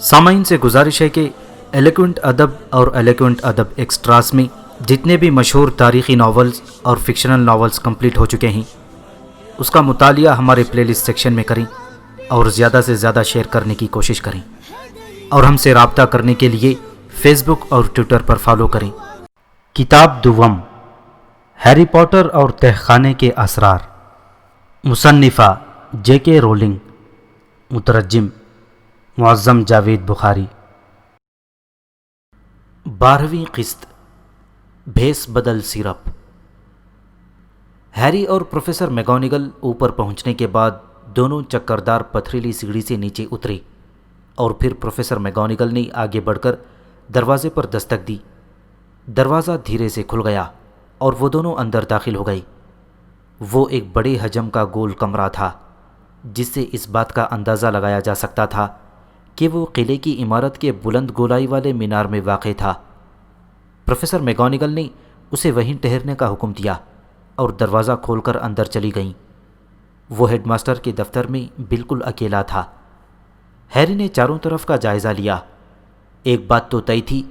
سامعین سے گزارش ہے کہ ایلیکوینٹ ادب اور ایلیکوینٹ ادب ایکسٹراس میں جتنے بھی مشہور تاریخی ناولز اور فکشنل ناولز کمپلیٹ ہو چکے ہیں اس کا مطالعہ ہمارے پلے لسٹ سیکشن میں کریں اور زیادہ سے زیادہ شیئر کرنے کی کوشش کریں، اور ہم سے رابطہ کرنے کے لیے فیس بک اور ٹویٹر پر فالو کریں۔ کتاب دوم، ہیری پوٹر اور تہخانے کے اسرار، مصنفہ جے کے رولنگ، مترجم معظم جاوید بخاری۔ 12ویں قسط، بھیس بدل سیرپ۔ ہیری اور پروفیسر میگونگل اوپر پہنچنے کے بعد دونوں چکردار پتھریلی سیڑھی سے نیچے اترے، اور پھر پروفیسر میگونگل نے آگے بڑھ کر دروازے پر دستک دی۔ دروازہ دھیرے سے کھل گیا اور وہ دونوں اندر داخل ہو گئے۔ وہ ایک بڑے حجم کا گول کمرہ تھا جس سے اس بات کا اندازہ لگایا جا سکتا تھا کہ وہ قلعے کی عمارت کے بلند گولائی والے مینار میں واقع تھا۔ پروفیسر میگونگل نے اسے وہیں ٹھہرنے کا حکم دیا اور دروازہ کھول کر اندر چلی گئیں۔ وہ ہیڈ ماسٹر کے دفتر میں بالکل اکیلا تھا۔ ہیری نے چاروں طرف کا جائزہ لیا۔ ایک بات تو طے تھی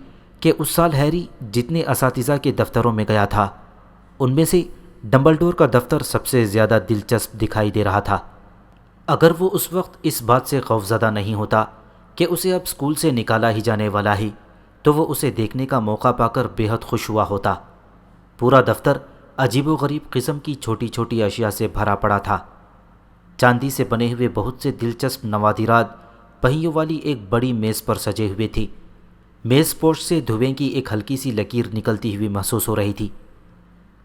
کہ اس سال ہیری جتنے اساتذہ کے دفتروں میں گیا تھا ان میں سے ڈمبلڈور کا دفتر سب سے زیادہ دلچسپ دکھائی دے رہا تھا۔ اگر وہ اس وقت اس بات سے خوفزدہ نہیں ہوتا کہ اسے اب اسکول سے نکالا ہی جانے والا ہے تو وہ اسے دیکھنے کا موقع پا کر بے حد خوش ہوا ہوتا۔ پورا دفتر عجیب و غریب قسم کی چھوٹی چھوٹی اشیاء سے بھرا پڑا تھا۔ چاندی سے بنے ہوئے بہت سے دلچسپ نوادرات پہیوں والی ایک بڑی میز پر سجے ہوئے تھے۔ میز پوش سے دھویں کی ایک ہلکی سی لکیر نکلتی ہوئی محسوس ہو رہی تھی۔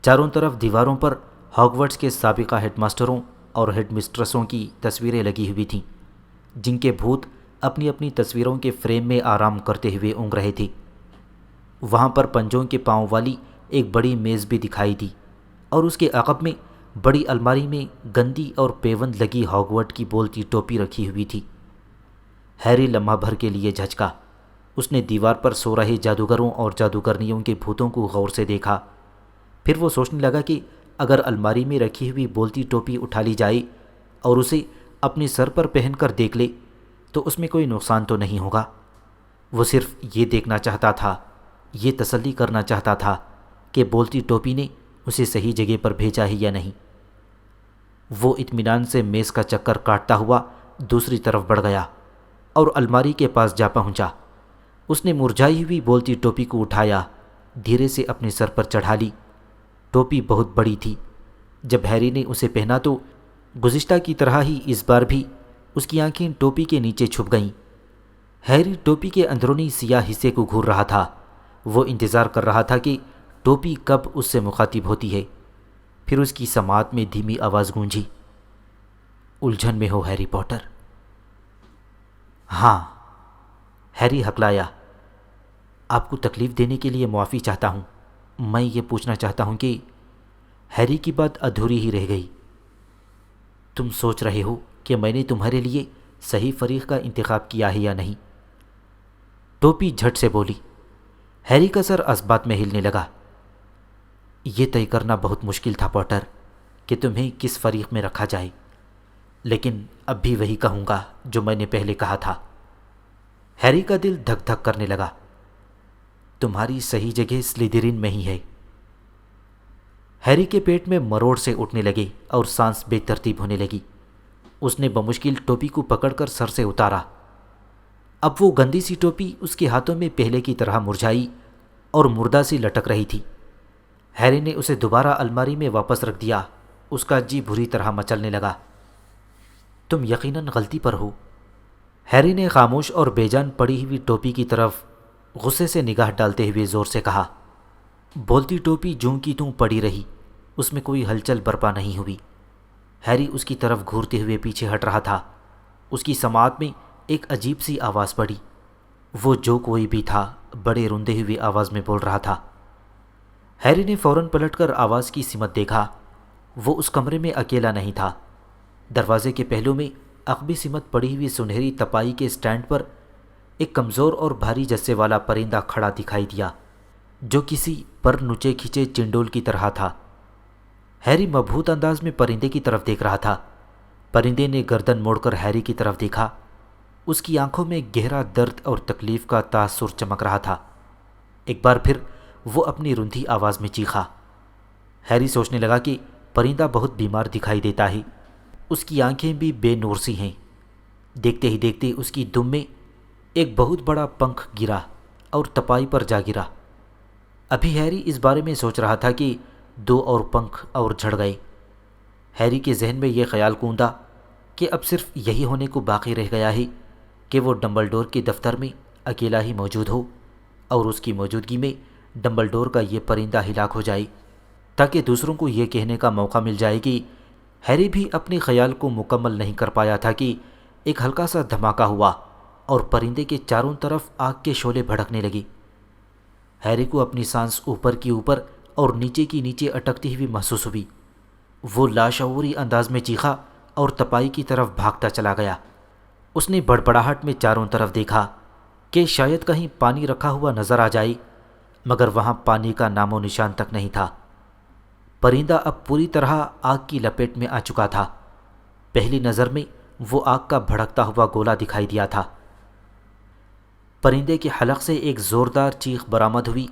چاروں طرف دیواروں پر ہاگورٹس کے سابقہ ہیڈ ماسٹروں اور ہیڈ مسٹرسوں کی تصویریں لگی ہوئی تھیں جن کے بھوت اپنی اپنی تصویروں کے فریم میں آرام کرتے ہوئے اونگ رہے تھے۔ وہاں پر پنجوں کے پاؤں والی ایک بڑی میز بھی دکھائی دی اور اس کے عقب میں بڑی الماری میں گندی اور پیوند لگی ہاگورٹ کی بولتی ٹوپی رکھی ہوئی تھی۔ ہیری لمحہ بھر کے لیے جھجکا۔ اس نے دیوار پر سو رہے جادوگروں اور جادوگرنیوں کے بھوتوں کو غور سے دیکھا۔ پھر وہ سوچنے لگا کہ اگر الماری میں رکھی ہوئی بولتی ٹوپی اٹھا لی جائے اور اسے اپنے سر پر پہن کر دیکھ لے تو اس میں کوئی نقصان تو نہیں ہوگا۔ وہ صرف یہ دیکھنا چاہتا تھا، یہ تسلی کرنا چاہتا تھا کہ بولتی ٹوپی نے اسے صحیح جگہ پر بھیجا ہے یا نہیں۔ وہ اطمینان سے میز کا چکر کاٹتا ہوا دوسری طرف بڑھ گیا اور الماری کے پاس جا پہنچا۔ اس نے مرجھائی ہوئی بولتی ٹوپی کو اٹھایا، دھیرے سے اپنے سر پر چڑھا لی۔ ٹوپی بہت بڑی تھی۔ جب ہیری نے اسے پہنا تو گزشتہ کی طرح ہی اس بار بھی اس کی آنکھیں ٹوپی کے نیچے چھپ گئیں۔ ہیری ٹوپی کے اندرونی سیاہ حصے کو گھور رہا تھا۔ وہ انتظار کر رہا تھا کہ ٹوپی کب اس سے مخاطب ہوتی ہے۔ پھر اس کی سماعت میں دھیمی آواز گونجی، الجھن میں ہو ہیری پوٹر؟ ہاں، ہیری ہکلایا۔ آپ کو تکلیف دینے کے لیے معافی چاہتا ہوں۔ میں یہ پوچھنا چاہتا ہوں کہ ہیری کی بات ادھوری ہی رہ گئی۔ تم سوچ رہے ہو کہ میں نے تمہارے لیے صحیح فریق کا انتخاب کیا ہے یا نہیں؟ ٹوپی جھٹ سے بولی۔ ہیری کا سر اسبات میں ہلنے لگا۔ یہ طے کرنا بہت مشکل تھا پوٹر کہ تمہیں کس فریق میں رکھا جائے، لیکن اب بھی وہی کہوں گا جو میں نے پہلے کہا تھا۔ ہیری کا دل دھک دھک کرنے لگا۔ تمہاری صحیح جگہ سلیدرین میں ہی ہے۔ ہیری کے پیٹ میں مروڑ سے اٹھنے لگے اور سانس بے ترتیب ہونے لگی۔ اس نے بمشکل ٹوپی کو پکڑ کر سر سے اتارا۔ اب وہ گندی سی ٹوپی اس کے ہاتھوں میں پہلے کی طرح مرجھائی اور مردہ سی لٹک رہی تھی۔ ہیری نے اسے دوبارہ الماری میں واپس رکھ دیا۔ اس کا جی بری طرح مچلنے لگا۔ تم یقیناً غلطی پر ہو۔ ہیری نے خاموش اور بے جان پڑی ہوئی ٹوپی کی طرف غصے سے نگاہ ڈالتے ہوئے زور سے کہا۔ بولتی ٹوپی جوں کی توں پڑی رہی، اس میں کوئی ہلچل برپا نہیں ہوئی۔ ہیری اس کی طرف گھورتے ہوئے پیچھے ہٹ رہا تھا۔ اس کی سماعت میں ایک عجیب سی آواز پڑی۔ وہ جو کوئی بھی تھا بڑے روندے ہوئے آواز میں بول رہا تھا۔ ہیری نے فوراً پلٹ کر آواز کی سمت دیکھا۔ وہ اس کمرے میں اکیلا نہیں تھا۔ دروازے کے پہلو میں عقبی سمت پڑی ہوئی سنہری تپائی کے سٹینڈ پر ایک کمزور اور بھاری جسے والا پرندہ کھڑا دکھائی دیا جو کسی پر نچے کھچے چنڈول کی طرح تھا۔ ہیری مبہوت انداز میں پرندے کی طرف دیکھ رہا تھا۔ پرندے نے گردن موڑ کر ہیری کی طرف دیکھا اس کی آنکھوں میں گہرا درد اور تکلیف کا تاثر چمک رہا تھا۔ ایک بار پھر وہ اپنی رندھی آواز میں چیخا۔ ہیری سوچنے لگا کہ پرندہ بہت بیمار دکھائی دیتا ہے، اس کی آنکھیں بھی بے نور سی ہیں۔ دیکھتے ہی دیکھتے اس کی دم میں ایک بہت بڑا پنکھ گرا اور تپائی پر جا گرا۔ ابھی ہیری اس بارے میں سوچ رہا تھا کہ 2 اور پنکھ اور جھڑ گئے۔ ہیری کے ذہن میں یہ خیال کوندا کہ اب صرف یہی ہونے کو باقی رہ گیا ہے کہ وہ ڈمبلڈور کے دفتر میں اکیلا ہی موجود ہو اور اس کی موجودگی میں ڈمبلڈور کا یہ پرندہ ہلاک ہو جائے، تاکہ دوسروں کو یہ کہنے کا موقع مل جائے کہ ہیری بھی اپنے خیال کو مکمل نہیں کر پایا تھا کہ ایک ہلکا سا دھماکہ ہوا اور پرندے کے چاروں طرف آگ کے شعلے بھڑکنے لگے۔ ہیری کو اپنی سانس اوپر کی اوپر اور نیچے کی نیچے اٹکتی ہوئی محسوس ہوئی۔ وہ لاشعوری انداز میں چیخا اور تپائی کی طرف بھاگتا چلا گیا۔ اس نے بڑبڑاہٹ میں چاروں طرف دیکھا کہ شاید کہیں پانی رکھا ہوا نظر آ جائے، مگر وہاں پانی کا نام و نشان تک نہیں تھا۔ پرندہ اب پوری طرح آگ کی لپیٹ میں آ چکا تھا۔ پہلی نظر میں وہ آگ کا بھڑکتا ہوا گولا دکھائی دیا تھا۔ پرندے کے حلق سے ایک زوردار چیخ برآمد ہوئی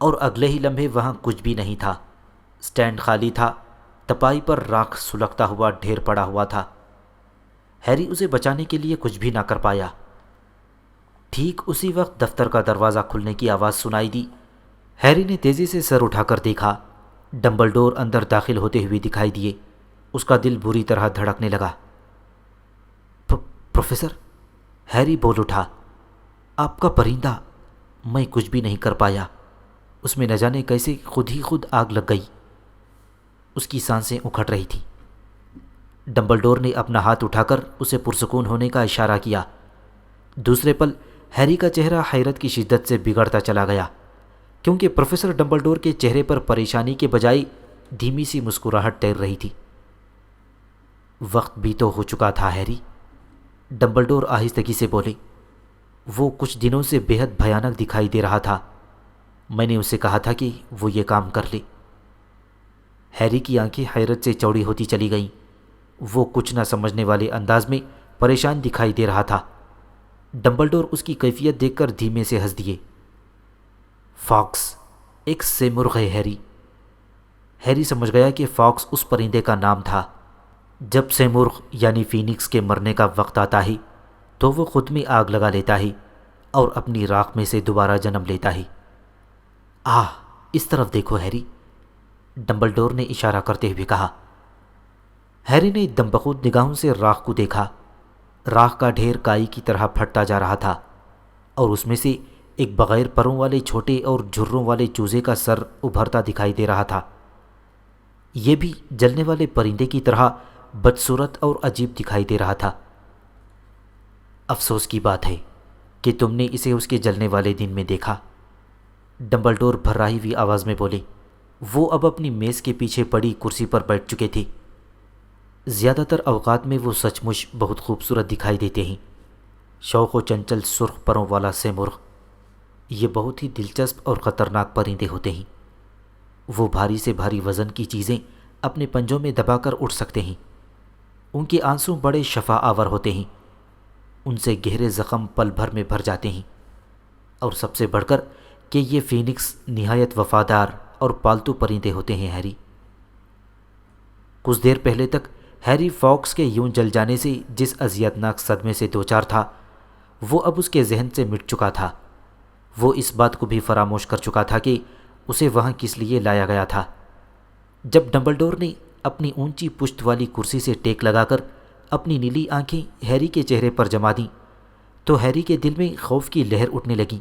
اور اگلے ہی لمحے وہاں کچھ بھی نہیں تھا۔ سٹینڈ خالی تھا، تپائی پر راکھ سلگتا ہوا ڈھیر پڑا ہوا تھا۔ ہیری اسے بچانے کے لیے کچھ بھی نہ کر پایا۔ ٹھیک اسی وقت دفتر کا دروازہ کھلنے کی آواز سنائی دی۔ ہیری نے تیزی سے سر اٹھا کر دیکھا۔ ڈمبلڈور اندر داخل ہوتے ہوئے دکھائی دیے۔ اس کا دل بری طرح دھڑکنے لگا۔ پروفیسر، ہیری بول اٹھا، آپ کا پرندہ۔ میں کچھ بھی نہیں کر پایا، اس میں نہ جانے کیسے خود ہی خود آگ لگ گئی۔ اس کی سانسیں اکھڑ رہی تھیں۔ ڈمبلڈور نے اپنا ہاتھ اٹھا کر اسے پرسکون ہونے کا اشارہ کیا۔ دوسرے پل ہیری کا چہرہ حیرت کی شدت سے بگڑتا چلا گیا، کیونکہ پروفیسر ڈمبلڈور کے چہرے پر پریشانی کے بجائے دھیمی سی مسکراہٹ تیر رہی تھی۔ وقت بھی تو ہو چکا تھا ہیری، ڈمبلڈور آہستگی سے بولے۔ وہ کچھ دنوں سے بے حد بھیانک دکھائی دے رہا تھا۔ میں نے اسے کہا تھا کہ وہ یہ کام کر لے۔ ہیری کی آنکھیں حیرت سے چوڑی ہوتی چلی گئیں۔ وہ کچھ نہ سمجھنے والے انداز میں پریشان دکھائی دے رہا تھا۔ ڈمبلڈور اس کی کیفیت دیکھ کر دھیمے سے ہنس دیے۔ فاکس ایک سیمرغ ہے ہیری۔ ہیری سمجھ گیا کہ فاکس اس پرندے کا نام تھا۔ جب سیمرغ یعنی فینکس کے مرنے کا وقت آتا ہے تو وہ خود میں آگ لگا لیتا ہے اور اپنی راکھ میں سے دوبارہ جنم لیتا ہے۔ اس طرف دیکھو ہیری، ڈمبلڈور نے اشارہ کرتے ہوئے کہا۔ ہیری نے دم بخود نگاہوں سے راکھ کو دیکھا۔ راکھ کا ڈھیر کائی کی طرح پھٹتا جا رہا تھا اور اس میں سے ایک بغیر پروں والے چھوٹے اور جھروں والے چوزے کا سر ابھرتا دکھائی دے رہا تھا۔ یہ بھی جلنے والے پرندے کی طرح بدصورت اور عجیب دکھائی دے رہا تھا۔ افسوس کی بات ہے کہ تم نے اسے اس کے جلنے والے دن میں دیکھا، ڈمبلڈور بھرائی ہوئی آواز میں بولے۔ وہ اب اپنی میز کے پیچھے پڑی کرسی پر بیٹھ چکے تھے۔ زیادہ تر اوقات میں وہ سچ مچ بہت خوبصورت دکھائی دیتے ہیں۔ شوق و چنچل سرخ پروں والا سیمرغ، یہ بہت ہی دلچسپ اور خطرناک پرندے ہوتے ہیں۔ وہ بھاری سے بھاری وزن کی چیزیں اپنے پنجوں میں دبا کر اٹھ سکتے ہیں۔ ان کے آنسو بڑے شفا آور ہوتے ہیں، ان سے گہرے زخم پل بھر میں بھر جاتے ہیں، اور سب سے بڑھ کر کہ یہ فینکس نہایت وفادار اور پالتو پرندے ہوتے ہیں ہیری۔ کچھ دیر پہلے تک ہیری فاکس کے یوں جل جانے سے جس اذیتناک صدمے سے دوچار تھا، وہ اب اس کے ذہن سے مٹ چکا تھا۔ وہ اس بات کو بھی فراموش کر چکا تھا کہ اسے وہاں کس لیے لایا گیا تھا۔ جب ڈمبلڈور نے اپنی اونچی پشت والی کرسی سے ٹیک لگا کر اپنی نیلی آنکھیں ہیری کے چہرے پر جما دیں تو ہیری کے دل میں خوف کی لہر اٹھنے لگی۔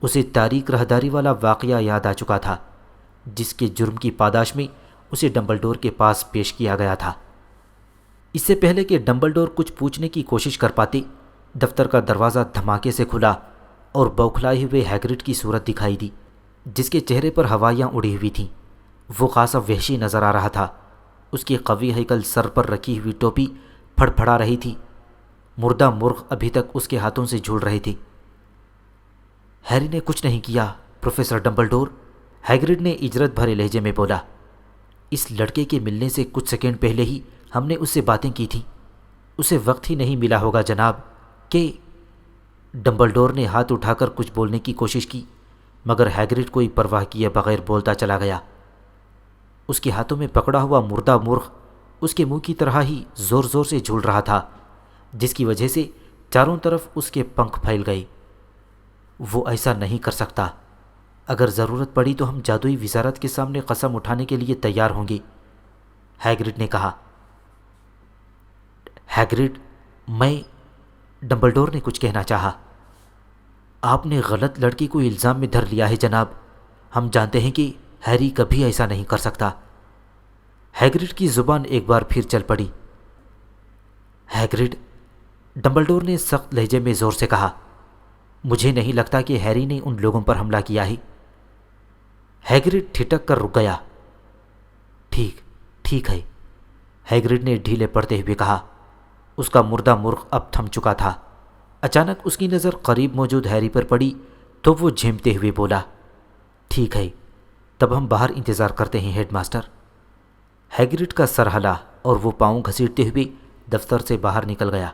اسے تاریک راہداری والا واقعہ یاد آ چکا تھا جس کے جرم کی پاداش میں اسے ڈمبلڈور کے پاس پیش کیا گیا تھا۔ اس سے پہلے کہ ڈمبلڈور کچھ پوچھنے کی کوشش کر پاتے، دفتر کا دروازہ دھماکے سے کھلا اور بوکھلائے ہوئے ہیگرڈ کی صورت دکھائی دی، جس کے چہرے پر ہوائیاں اڑی ہوئی تھیں۔ وہ خاصا وحشی نظر آ رہا تھا۔ اس کی قوی ہیکل سر پر رکھی ہوئی ٹوپی پھڑ پھڑا رہی تھی۔ مردہ مرغ ابھی تک اس کے ہاتھوں سے جھول رہے تھے۔ ہیری نے کچھ نہیں کیا پروفیسر ڈمبلڈور، ہیگرڈ نے اجرت بھرے لہجے میں بولا۔ اس لڑکے کے ملنے سے کچھ سیکنڈ پہلے ہی ہم نے اس سے باتیں کی تھیں۔ اسے وقت ہی نہیں ملا ہوگا جناب، کہ ڈمبلڈور نے ہاتھ اٹھا کر کچھ بولنے کی کوشش کی، مگر ہیگرڈ کوئی پرواہ کیے بغیر بولتا چلا گیا۔ اس کے ہاتھوں میں پکڑا ہوا مردہ مرغ اس کے منہ کی طرح ہی زور زور سے جھول رہا تھا، جس کی وجہ سے چاروں طرف اس کے پنکھ پھیل گئے۔ وہ ایسا نہیں کر سکتا۔ اگر ضرورت پڑی تو ہم جادوئی وزارت کے سامنے قسم اٹھانے کے لیے تیار ہوں گے، ہیگرڈ نے کہا۔ ہیگرڈ، میں ڈمبلڈور نے کچھ کہنا چاہا۔ آپ نے غلط لڑکی کو الزام میں دھر لیا ہے جناب، ہم جانتے ہیں کہ ہیری کبھی ایسا نہیں کر سکتا۔ ہیگرڈ کی زبان ایک بار پھر چل پڑی۔ ہیگرڈ، ڈمبلڈور نے سخت لہجے میں زور سے کہا، مجھے نہیں لگتا کہ ہیری نے ان لوگوں پر حملہ کیا ہے۔ ہیگرڈ ٹھٹک کر رک گیا۔ ٹھیک ہے، ہیگرڈ نے ڈھیلے پڑتے ہوئے کہا۔ اس کا مردہ مرغ اب تھم چکا تھا۔ اچانک اس کی نظر قریب موجود ہیری پر پڑی تو وہ جھیمتے ہوئے بولا، ٹھیک ہے، تب ہم باہر انتظار کرتے ہیں ہیڈ ماسٹر۔ ہیگرڈ کا سر ہلا اور وہ پاؤں گھسیٹتے ہوئے دفتر سے باہر نکل گیا۔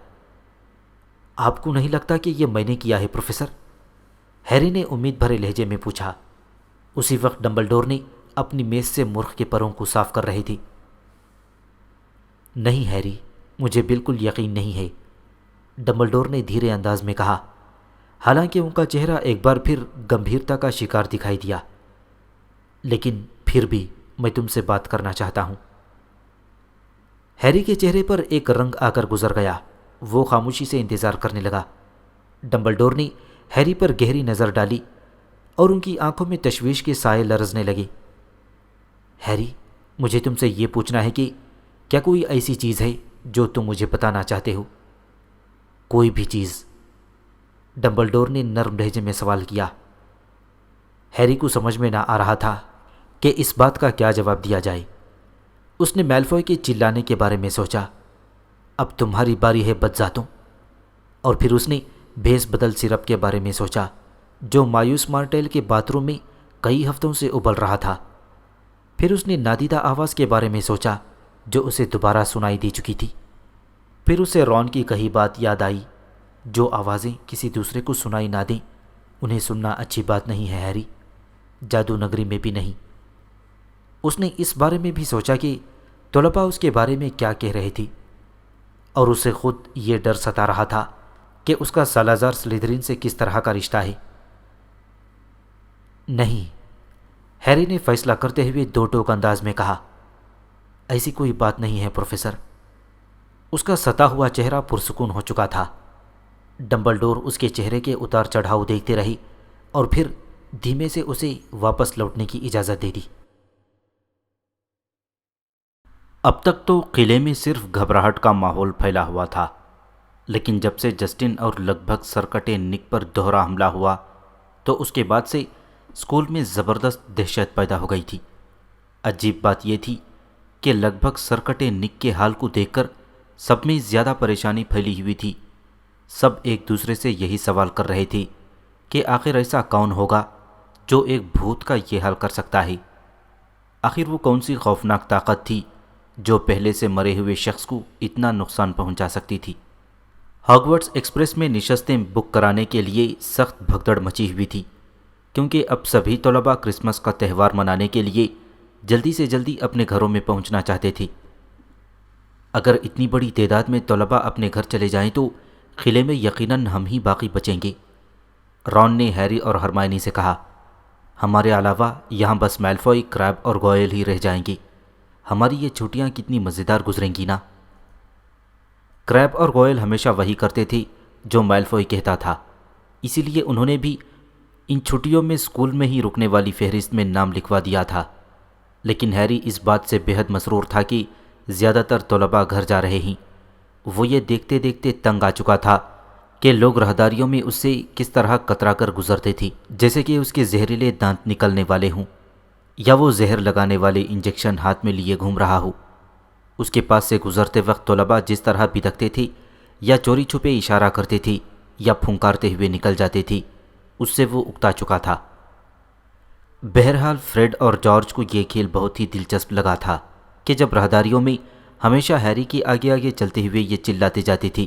آپ کو نہیں لگتا کہ یہ میں نے کیا ہے پروفیسر؟ ہیری نے امید بھرے لہجے میں پوچھا۔ اسی وقت ڈمبلڈور نے اپنی میز سے مرغ کے پروں کو صاف کر رہی تھی۔ نہیں ہیری، مجھے بالکل یقین نہیں ہے، ڈمبلڈور نے دھیرے انداز میں کہا، حالانکہ ان کا چہرہ ایک بار پھر گمبھیرتا کا شکار دکھائی دیا۔ لیکن پھر بھی میں تم سے بات کرنا چاہتا ہوں۔ ہیری کے چہرے پر ایک رنگ آ کر گزر گیا۔ وہ خاموشی سے انتظار کرنے لگا۔ ڈمبلڈور نے ہیری پر گہری نظر ڈالی اور ان کی آنکھوں میں تشویش کے سائے لرزنے لگے۔ ہیری، مجھے تم سے یہ پوچھنا ہے کہ کیا کوئی ایسی چیز ہے جو تم مجھے بتانا چاہتے ہو؟ کوئی بھی چیز، ڈمبلڈور نے نرم لہجے میں سوال کیا۔ ہیری کو سمجھ میں نہ آ رہا تھا کہ اس بات کا کیا جواب دیا جائے۔ اس نے میلفوئے کے چلانے کے بارے میں سوچا، اب تمہاری باری ہے بدذاتوں، اور پھر اس نے بھیس بدل سرپ کے بارے میں سوچا جو مایوس مارٹیل کے باتھ روم میں کئی ہفتوں سے ابل رہا تھا۔ پھر اس نے نادیدہ آواز کے بارے میں سوچا جو اسے دوبارہ سنائی دی چکی تھی۔ پھر اسے رون کی کہی بات یاد آئی، جو آوازیں کسی دوسرے کو سنائی نہ دیں انہیں سننا اچھی بات نہیں ہے ہیری، جادو نگری میں بھی نہیں۔ اس نے اس بارے میں بھی سوچا کہ طلباء اس کے بارے میں کیا کہہ رہے تھی، اور اسے خود یہ ڈر ستا رہا تھا کہ اس کا سالازار سلیدرین سے کس طرح کا رشتہ ہے۔ نہیں، ہیری نے فیصلہ کرتے ہوئے دو ٹوک انداز میں کہا، ایسی کوئی بات نہیں ہے پروفیسر۔ اس کا ستا ہوا چہرہ پرسکون ہو چکا تھا۔ ڈمبلڈور اس کے چہرے کے اتار چڑھاؤ دیکھتے رہی اور پھر دھیمے سے اسے واپس لوٹنے کی اجازت دے دی۔ اب تک تو قلعے میں صرف گھبراہٹ کا ماحول پھیلا ہوا تھا، لیکن جب سے جسٹن اور لگ بھگ سرکٹے نک پر دوہرا حملہ ہوا تو اس کے بعد سے اسکول میں زبردست دہشت پیدا ہو گئی تھی۔ عجیب بات یہ تھی کہ لگ بھگ سرکٹے نک کے حال کو دیکھ کر سب میں زیادہ پریشانی پھیلی ہوئی تھی۔ سب ایک دوسرے سے یہی سوال کر رہے تھے کہ آخر ایسا کون ہوگا جو ایک بھوت کا یہ حال کر سکتا ہے؟ آخر وہ کون سی خوفناک طاقت تھی جو پہلے سے مرے ہوئے شخص کو اتنا نقصان پہنچا سکتی تھی؟ ہاگورٹس ایکسپریس میں نشستیں بک کرانے کے لیے سخت بھگدڑ مچی ہوئی تھی، کیونکہ اب سبھی طلباء کرسمس کا تہوار منانے کے لیے جلدی سے جلدی اپنے گھروں میں پہنچنا چاہتے تھے۔ اگر اتنی بڑی تعداد میں طلباء اپنے گھر چلے جائیں تو قلعے میں یقیناً ہم ہی باقی بچیں گے، رون نے ہیری اور ہرمائنی سے کہا۔ ہمارے علاوہ یہاں بس میلفوئی، کریب اور گوئل ہی رہ جائیں گے۔ ہماری یہ چھٹیاں کتنی مزیدار گزریں گی نا؟ کریب اور گوئل ہمیشہ وہی کرتے تھے جو میلفوئی کہتا تھا، اسی لیے انہوں نے بھی ان چھٹیوں میں اسکول میں ہی رکنے والی فہرست میں نام لکھوا دیا تھا۔ لیکن ہیری اس بات سے بے حد مسرور تھا کہ زیادہ تر طلباء گھر جا رہے ہیں۔ وہ یہ دیکھتے دیکھتے تنگ آ چکا تھا کہ لوگ راہداریوں میں اس سے کس طرح کترا کر گزرتے تھے، جیسے کہ اس کے زہریلے دانت نکلنے والے ہوں یا وہ زہر لگانے والے انجیکشن ہاتھ میں لیے گھوم رہا ہو۔ اس کے پاس سے گزرتے وقت طلباء جس طرح بدکتے تھے یا چوری چھپے اشارہ کرتے تھے یا پھنکارتے ہوئے نکل جاتے تھے، اس سے وہ اکتا چکا تھا۔ بہرحال فریڈ اور جارج کو یہ کھیل بہت ہی دلچسپ لگا تھا کہ جب راہداریوں میں ہمیشہ ہیری کے آگے آگے چلتے ہوئے یہ چلاتے جاتے تھے،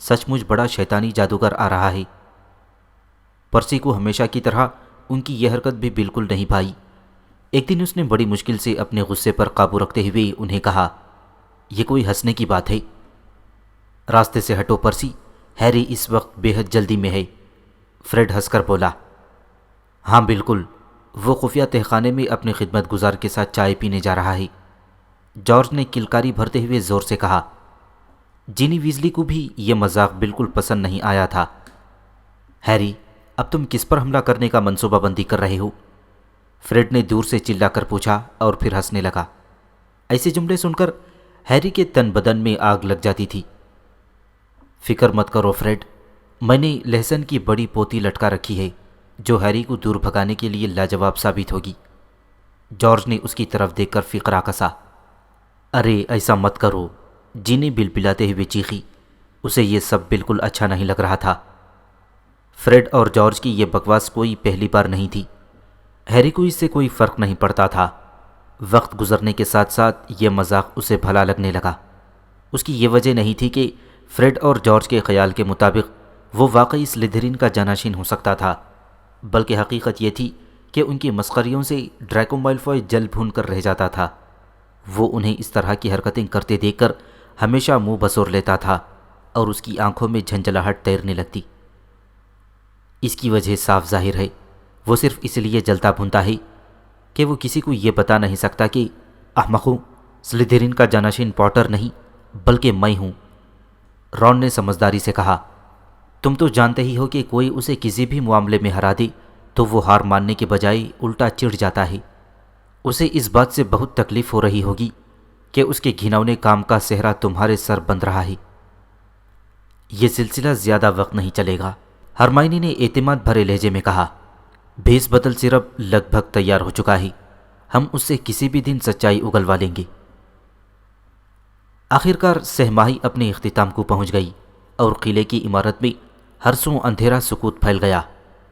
سچ مچ بڑا شیطانی جادوگر آ رہا ہے۔ پرسی کو ہمیشہ کی طرح ان کی یہ حرکت بھی بالکل نہیں بھائی۔ ایک دن اس نے بڑی مشکل سے اپنے غصے پر قابو رکھتے ہوئے انہیں کہا، یہ کوئی ہنسنے کی بات ہے؟ راستے سے ہٹو پرسی، ہیری اس وقت بے حد جلدی میں ہے۔ فریڈ ہنس کر بولا، ہاں بالکل، وہ خفیہ تہخانے میں اپنے خدمت گزار کے ساتھ چائے پینے جا رہا ہے۔ جارج نے کلکاری بھرتے ہوئے زور سے کہا۔ جینی ویزلی کو بھی یہ مذاق بالکل پسند نہیں آیا تھا۔ ہیری، اب تم کس پر حملہ کرنے کا منصوبہ بندی کر رہے ہو؟ فریڈ نے دور سے چلا کر پوچھا اور پھر ہنسنے لگا۔ ایسے جملے سن کر ہیری کے تن بدن میں آگ لگ جاتی تھی۔ فکر مت کرو فریڈ، میں نے لہسن کی بڑی پوتی لٹکا رکھی ہے جو ہیری کو دور بھگانے کے لیے لاجواب ثابت ہوگی۔ جارج نے اس کی طرف دیکھ کر فقرہ کسا۔ ارے ایسا مت کرو، جینی بل بلاتے ہوئے چیخی۔ اسے یہ سب بالکل اچھا نہیں لگ رہا تھا۔ فریڈ اور جارج کی یہ بکواس کوئی پہلی بار نہیں تھی۔ ہیری کو اس سے کوئی فرق نہیں پڑتا تھا۔ وقت گزرنے کے ساتھ ساتھ یہ مذاق اسے بھلا لگنے لگا۔ اس کی یہ وجہ نہیں تھی کہ فریڈ اور جارج کے خیال کے مطابق وہ واقعی سلیدرین کا جانشین ہو سکتا تھا، بلکہ حقیقت یہ تھی کہ ان کی مسخریوں سے ڈریکو میلفوئے جل بھون کر رہ جاتا تھا۔ وہ انہیں اس طرح کی حرکتیں کرتے دیکھ کر ہمیشہ منہ بسور لیتا تھا اور اس کی آنکھوں میں جھنجھلاہٹ تیرنے لگتی۔ اس کی وجہ صاف ظاہر ہے، وہ صرف اس لیے جلتا بھونتا ہے کہ وہ کسی کو یہ بتا نہیں سکتا کہ احمقوں، سلیدرین کا جانشین پوٹر نہیں بلکہ میں ہوں۔ رون نے سمجھداری سے کہا، تم تو جانتے ہی ہو کہ کوئی اسے کسی بھی معاملے میں ہرا دے تو وہ ہار ماننے کے بجائے الٹا چڑ جاتا ہے۔ اسے اس بات سے بہت تکلیف ہو رہی ہوگی کہ اس کے گھناؤنے کام کا صحرا تمہارے سر بندھ رہا ہے۔ یہ سلسلہ زیادہ وقت نہیں چلے گا، ہرمائنی نے اعتماد بھرے لہجے میں کہا۔ بھیس بدل سرپ لگ بھگ تیار ہو چکا ہے، ہم اس سے کسی بھی دن سچائی اگلوا لیں گے۔ آخرکار سہ ماہی اپنے اختتام کو پہنچ گئی اور قلعے کی عمارت میں ہر سو اندھیرا سکوت پھیل گیا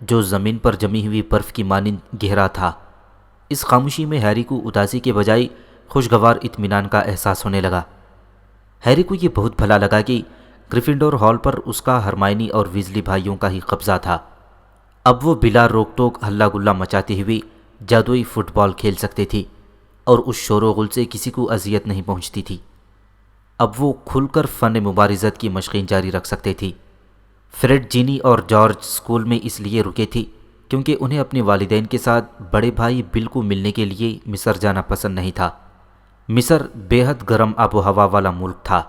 جو زمین پر جمی ہوئی برف کی مانند گہرا تھا۔ اس خاموشی میں ہیری کو اداسی کے بجائے خوشگوار اطمینان کا احساس ہونے لگا۔ ہیری کو یہ بہت بھلا لگا کہ گریفنڈور ہال پر اس کا ہرمائنی اور ویزلی بھائیوں کا ہی قبضہ تھا۔ اب وہ بلا روک ٹوک ہلہ گلہ مچاتے ہوئے جادوئی فٹ بال کھیل سکتے تھے اور اس شور و غل سے کسی کو اذیت نہیں پہنچتی تھی۔ اب وہ کھل کر فن مبارزت کی مشقیں جاری رکھ سکتے تھے۔ فریڈ، جینی اور جارج اسکول میں اس لیے رکے تھے کیونکہ انہیں اپنے والدین کے ساتھ بڑے بھائی بل کو ملنے کے لیے مصر جانا پسند نہیں تھا۔ مصر بے حد گرم آب و ہوا والا ملک تھا۔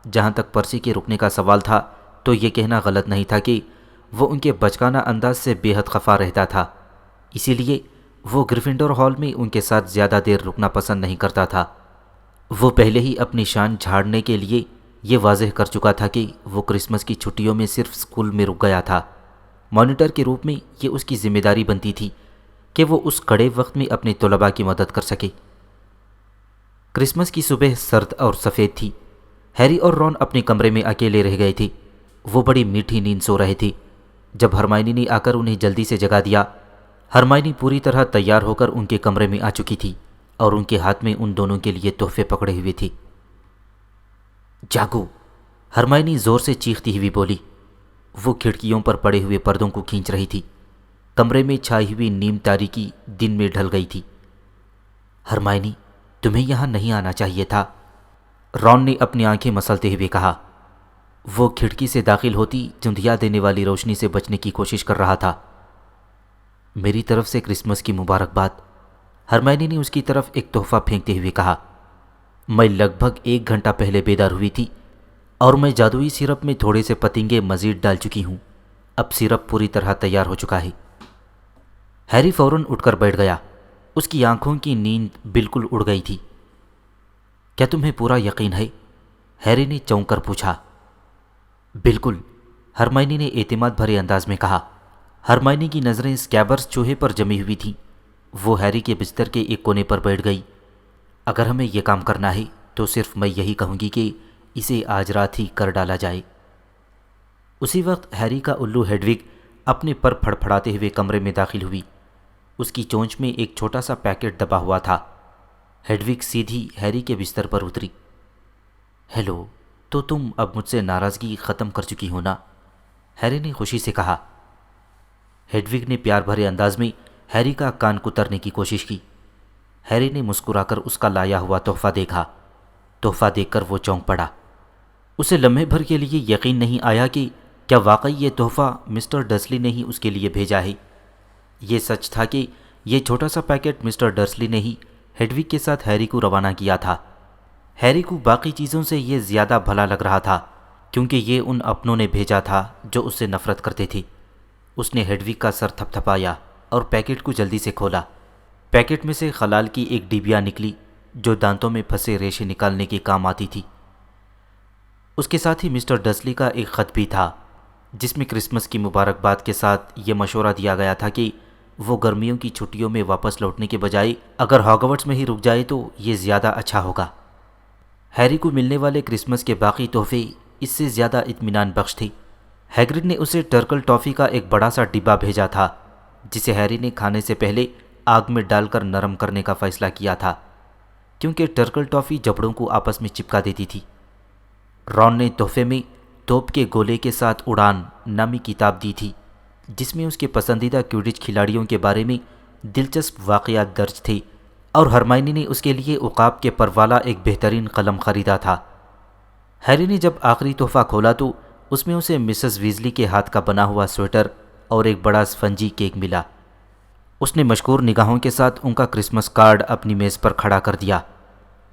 جہاں تک پرسی کے رکنے کا سوال تھا تو یہ کہنا غلط نہیں تھا کہ وہ ان کے بچگانہ انداز سے بے حد خفا رہتا تھا، اسی لیے وہ گریفنڈور ہال میں ان کے ساتھ زیادہ دیر رکنا پسند نہیں کرتا تھا۔ وہ پہلے ہی اپنی شان جھاڑنے کے لیے یہ واضح کر چکا تھا کہ وہ کرسمس کی چھٹیوں میں صرف اسکول میں رک گیا تھا۔ مانیٹر کے روپ میں یہ اس کی ذمہ داری بنتی تھی کہ وہ اس کڑے وقت میں اپنے طلباء کی مدد کر سکے۔ کرسمس کی صبح سرد اور سفید تھی۔ ہیری اور رون اپنے کمرے میں اکیلے رہ گئے تھے۔ وہ بڑی میٹھی نیند سو رہے تھے جب ہرمائنی نے آ کر انہیں جلدی سے جگا دیا۔ ہرمائنی پوری طرح تیار ہو کر ان کے کمرے میں آ چکی تھی اور ان کے ہاتھ میں ان دونوں کے لیے تحفے پکڑے ہوئے تھی۔ جاگو، ہرمائنی زور سے چیختی ہوئی بولی۔ وہ کھڑکیوں پر پڑے ہوئے پردوں کو کھینچ رہی تھی۔ کمرے میں چھائی ہوئی نیم تاریکی دن میں ڈھل گئی تھی۔ ہرمائنی، تمہیں یہاں نہیں آنا چاہیے تھا، رون نے اپنی آنکھیں مسلتے ہوئے کہا۔ وہ کھڑکی سے داخل ہوتی چندھیا دینے والی روشنی سے بچنے کی کوشش کر رہا تھا۔ میری طرف سے کرسمس کی مبارکباد، ہرمائنی نے اس کی طرف ایک تحفہ پھینکتے ہوئے کہا۔ میں لگ بھگ 1 گھنٹہ پہلے بیدار ہوئی تھی اور میں جادوئی سیرپ میں تھوڑے سے پتنگے مزید ڈال چکی ہوں۔ اب سیرپ پوری طرح تیار ہو چکا ہے۔ ہیری فوراً اٹھ کر بیٹھ گیا۔ اس کی آنکھوں کی نیند بالکل اڑ گئی تھی۔ کیا تمہیں پورا یقین ہے؟ ہیری نے چونک کر پوچھا۔ بالکل، ہرمائنی نے اعتماد بھرے انداز میں کہا۔ ہرمائنی کی نظریں اسکیبرز چوہے پر جمی ہوئی تھیں۔ وہ ہیری کے بستر کے ایک کونے پر بیٹھ گئی۔ اگر ہمیں یہ کام کرنا ہے تو صرف میں یہی کہوں گی کہ اسے آج رات ہی کر ڈالا جائے۔ اسی وقت ہیری کا الو ہیڈوگ اپنے پر پھڑپھڑاتے ہوئے کمرے میں داخل ہوئی۔ اس کی چونچ میں ایک چھوٹا سا پیکٹ دبا ہوا تھا۔ ہیڈوگ سیدھی ہیری کے بستر پر اتری۔ ہیلو، تو تم اب مجھ سے ناراضگی ختم کر چکی ہو نا؟ ہیری نے خوشی سے کہا۔ ہیڈوگ نے پیار بھرے انداز میں ہیری کا کان کترنے کی کوشش کی۔ ہیری نے مسکرا کر اس کا لایا ہوا تحفہ دیکھا۔ تحفہ دیکھ کر وہ چونک پڑا۔ اسے لمحے بھر کے لیے یقین نہیں آیا کہ کیا واقعی یہ تحفہ مسٹر ڈرسلی نے ہی اس کے لیے بھیجا ہے۔ یہ سچ تھا کہ یہ چھوٹا سا پیکٹ مسٹر ڈرسلی نے ہی ہیڈوگ کے ساتھ ہیری کو روانہ کیا تھا۔ ہیری کو باقی چیزوں سے یہ زیادہ بھلا لگ رہا تھا کیونکہ یہ ان اپنوں نے بھیجا تھا جو اس سے نفرت کرتے تھے۔ اس نے ہیڈوگ کا سر تھپ تھپایا اور پیکٹ کو جلدی سے کھولا۔ پیکٹ میں سے خلال کی ایک ڈبیا نکلی جو دانتوں میں پھنسے ریشے نکالنے کے کام آتی تھی۔ اس کے ساتھ ہی مسٹر ڈرسلی کا ایک خط بھی تھا جس میں کرسمس کی مبارکباد کے ساتھ یہ مشورہ دیا گیا تھا کہ وہ گرمیوں کی چھٹیوں میں واپس لوٹنے کے بجائے اگر ہاگورٹس میں ہی رک جائے تو یہ زیادہ اچھا ہوگا۔ ہیری کو ملنے والے کرسمس کے باقی تحفے اس سے زیادہ اطمینان بخش تھے۔ ہیگرڈ نے اسے ٹرکل ٹافی کا ایک بڑا سا ڈبہ بھیجا تھا جسے ہیری نے کھانے سے پہلے آگ میں ڈال کر نرم کرنے کا فیصلہ کیا تھا کیونکہ ٹرکل ٹافی جبڑوں کو آپس میں چپکا دیتی تھی۔ رون نے تحفے میں توپ کے گولے کے ساتھ اڑان نامی کتاب دی تھی جس میں اس کے پسندیدہ کوئڈچ کھلاڑیوں کے بارے میں دلچسپ واقعات درج تھے، اور ہرمائنی نے اس کے لیے عقاب کے پر والا ایک بہترین قلم خریدا تھا۔ ہیری نے جب آخری تحفہ کھولا تو اس میں اسے مسز ویزلی کے ہاتھ کا بنا ہوا سویٹر اور ایک بڑا اسفنجی کیک ملا۔ اس نے مشکور نگاہوں کے ساتھ ان کا کرسمس کارڈ اپنی میز پر کھڑا کر دیا۔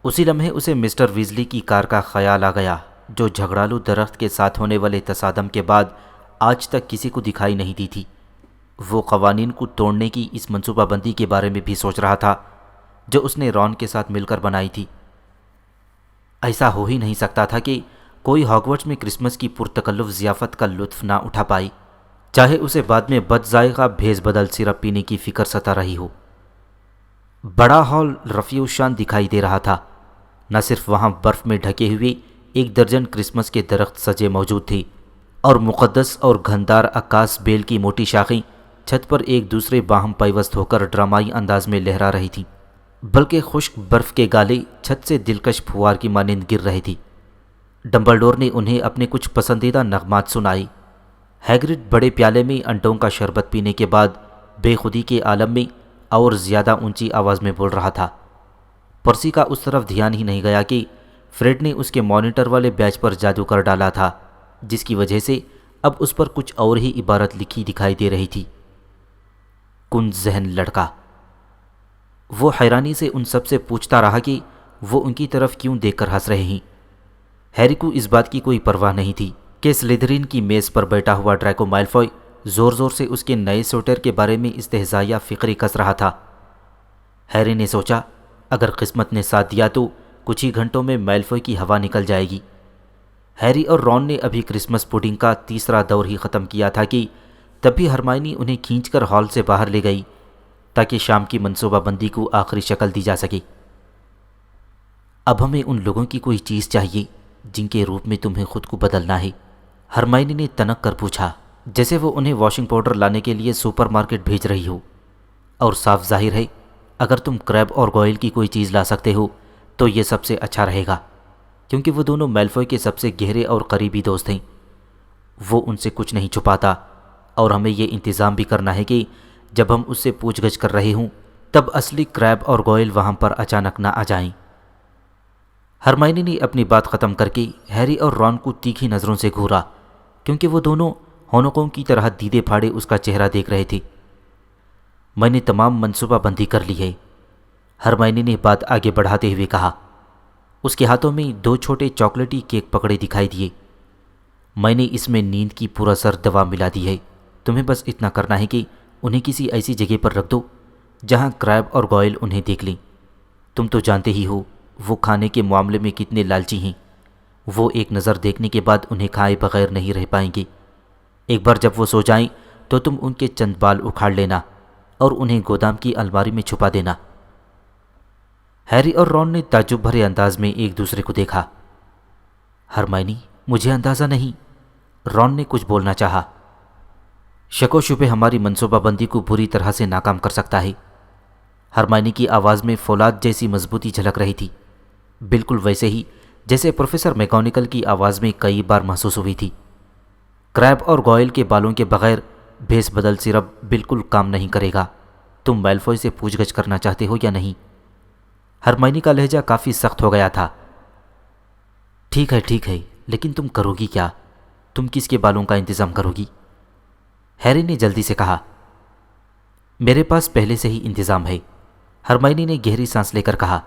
اسی لمحے اسے مسٹر ویزلی کی کار کا خیال آ گیا جو جھگڑالو درخت کے ساتھ ہونے والے تصادم کے بعد آج تک کسی کو دکھائی نہیں دی تھی۔ وہ قوانین کو توڑنے کی اس منصوبہ بندی کے بارے میں بھی سوچ رہا تھا جو اس نے رون کے ساتھ مل کر بنائی تھی۔ ایسا ہو ہی نہیں سکتا تھا کہ کوئی ہاگورٹس میں کرسمس کی پرتکلف ضیافت کا لطف نہ اٹھا پائے، چاہے اسے بعد میں بد ذائقہ بھیز بدل سرپ پینے کی فکر ستا رہی ہو۔ بڑا ہال رفیع الشان دکھائی دے رہا تھا۔ نہ صرف وہاں برف میں ڈھکے ہوئے 1 درجن کرسمس کے درخت سجے موجود تھے اور مقدس اور گھندار عکاس بیل کی موٹی شاخیں چھت پر ایک دوسرے باہم پیوست ہو کر ڈرامائی انداز میں لہرا رہی تھیں، بلکہ خشک برف کے گالے چھت سے دلکش پھوار کی مانند گر رہے تھی۔ ڈمبلڈور نے انہیں اپنے کچھ پسندیدہ نغمات سنائے۔ ہیگرڈ بڑے پیالے میں انڈوں کا شربت پینے کے بعد بے خودی کے عالم میں اور زیادہ اونچی آواز میں بول رہا تھا۔ پرسی کا اس طرف دھیان ہی نہیں گیا کہ فریڈ نے اس کے مانیٹر والے بیچ پر جادو کر ڈالا تھا جس کی وجہ سے اب اس پر کچھ اور ہی عبارت لکھی دکھائی دے رہی تھی۔ کن ذہن لڑکا۔ وہ حیرانی سے ان سب سے پوچھتا رہا کہ وہ ان کی طرف کیوں دیکھ کر ہنس رہے ہیں۔ ہیری کو اس بات کی کوئی پرواہ نہیں تھی کہ سلیدرین کی میز پر بیٹھا ہوا ڈریکو میلفوئی زور زور سے اس کے نئے سویٹر کے بارے میں استہزائیہ فقری کس رہا تھا۔ ہیری نے سوچا اگر قسمت نے ساتھ دیا تو کچھ ہی گھنٹوں میں میلفوئی کی ہوا نکل جائے گی۔ ہیری اور رون نے ابھی کرسمس پوڈنگ کا تیسرا دور ہی ختم کیا تھا کہ تب بھی ہرمائنی انہیں کھینچ کر ہال سے باہر لے گئی تاکہ شام کی منصوبہ بندی کو آخری شکل دی جا سکے۔ اب ہمیں ان لوگوں کی کوئی چیز چاہیے جن کے روپ میں تمہیں خود کو بدلنا ہے، ہرمائنی نے تنک کر پوچھا، جیسے وہ انہیں واشنگ پاؤڈر لانے کے لیے سپر مارکیٹ بھیج رہی ہو۔ اور صاف ظاہر ہے اگر تم کریب اور گوئل کی کوئی چیز لا سکتے ہو تو یہ سب سے اچھا رہے گا کیونکہ وہ دونوں میلفوئی کے سب سے گہرے اور قریبی دوست ہیں۔ وہ ان سے کچھ نہیں چھپاتا اور ہمیں یہ انتظام بھی کرنا ہے کہ جب ہم اس سے پوچھ گچھ کر رہے ہوں تب اصلی کریب اور گوئل وہاں پر اچانک نہ آ جائیں۔ ہرمائنی نے اپنی بات ختم کر کے ہیری اور رون کو تیکھی نظروں سے گھورا کیونکہ وہ دونوں ہونقوں کی طرح دیدے پھاڑے اس کا چہرہ دیکھ رہے تھے۔ میں نے تمام منصوبہ بندی کر لی ہے، ہرمائنی نے بات آگے بڑھاتے ہوئے کہا۔ اس کے ہاتھوں میں 2 چھوٹے چاکلیٹی کیک پکڑے دکھائی دیے۔ میں نے اس میں نیند کی پورا سر دوا ملا دی ہے، تمہیں بس اتنا کرنا ہے کہ انہیں کسی ایسی جگہ پر رکھ دو جہاں کریب اور گوئل انہیں دیکھ لیں۔ تم تو جانتے ہی ہو وہ کھانے کے معاملے میں کتنے لالچی ہیں، وہ ایک نظر دیکھنے کے بعد انہیں کھائے بغیر نہیں رہ پائیں گے۔ ایک بار جب وہ سو جائیں تو تم ان کے چند بال اکھاڑ لینا اور انہیں گودام کی الماری میں چھپا دینا۔ ہیری اور رون نے تعجب بھرے انداز میں ایک دوسرے کو دیکھا۔ ہرمائنی، مجھے اندازہ نہیں، رون نے کچھ بولنا چاہا۔ شک و شبہ ہماری منصوبہ بندی کو بری طرح سے ناکام کر سکتا ہے۔ ہرمائنی کی آواز میں فولاد جیسی مضبوطی جھلک رہی تھی، بالکل ویسے ہی جیسے پروفیسر میکانیکل کی آواز میں کئی بار محسوس ہوئی تھی۔ کریب اور گوئل کے بالوں کے بغیر بھیس بدل سرپ بالکل کام نہیں کرے گا۔ تم میلفوئی سے پوچھ گچھ کرنا چاہتے ہو یا نہیں؟ ہرمائنی کا لہجہ کافی سخت ہو گیا تھا۔ ٹھیک ہے، لیکن تم کرو گی کیا؟ تم کس کے بالوں کا انتظام کرو گی؟ ہیری نے جلدی سے کہا۔ میرے پاس پہلے سے ہی انتظام ہے، ہرمائنی نے گہری سانس لے کر کہا۔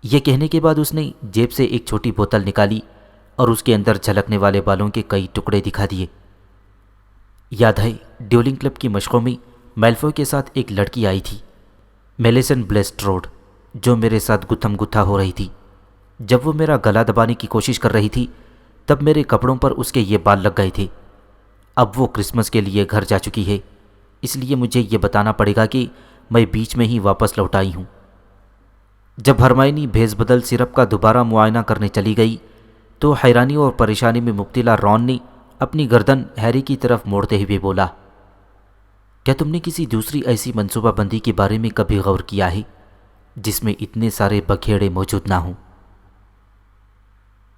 یہ کہنے کے بعد اس نے جیب سے ایک چھوٹی بوتل نکالی اور اس کے اندر جھلکنے والے بالوں کے کئی ٹکڑے دکھا دیے۔ یاد ہے ڈیولنگ کلب کی مشقوں میں میلفوئی کے ساتھ ایک لڑکی آئی تھی، میلیسن بلیسٹروڈ، جو میرے ساتھ گتھم گتھا ہو رہی تھی۔ جب وہ میرا گلا دبانے کی کوشش کر رہی تھی تب میرے کپڑوں پر اس کے یہ بال لگ گئے تھے۔ اب وہ کرسمس کے لیے گھر جا چکی ہے، اس لیے مجھے یہ بتانا پڑے گا کہ میں بیچ میں ہی واپس لوٹ آئی ہوں۔ جب ہرمائنی بھیس بدل سرپ کا دوبارہ معائنہ کرنے چلی گئی تو حیرانی اور پریشانی میں مبتلا رون نے اپنی گردن ہیری کی طرف موڑتے ہوئے بولا، کیا تم نے کسی دوسری ایسی منصوبہ بندی کے بارے میں کبھی غور کیا ہے جس میں اتنے سارے بکھیڑے موجود نہ ہوں؟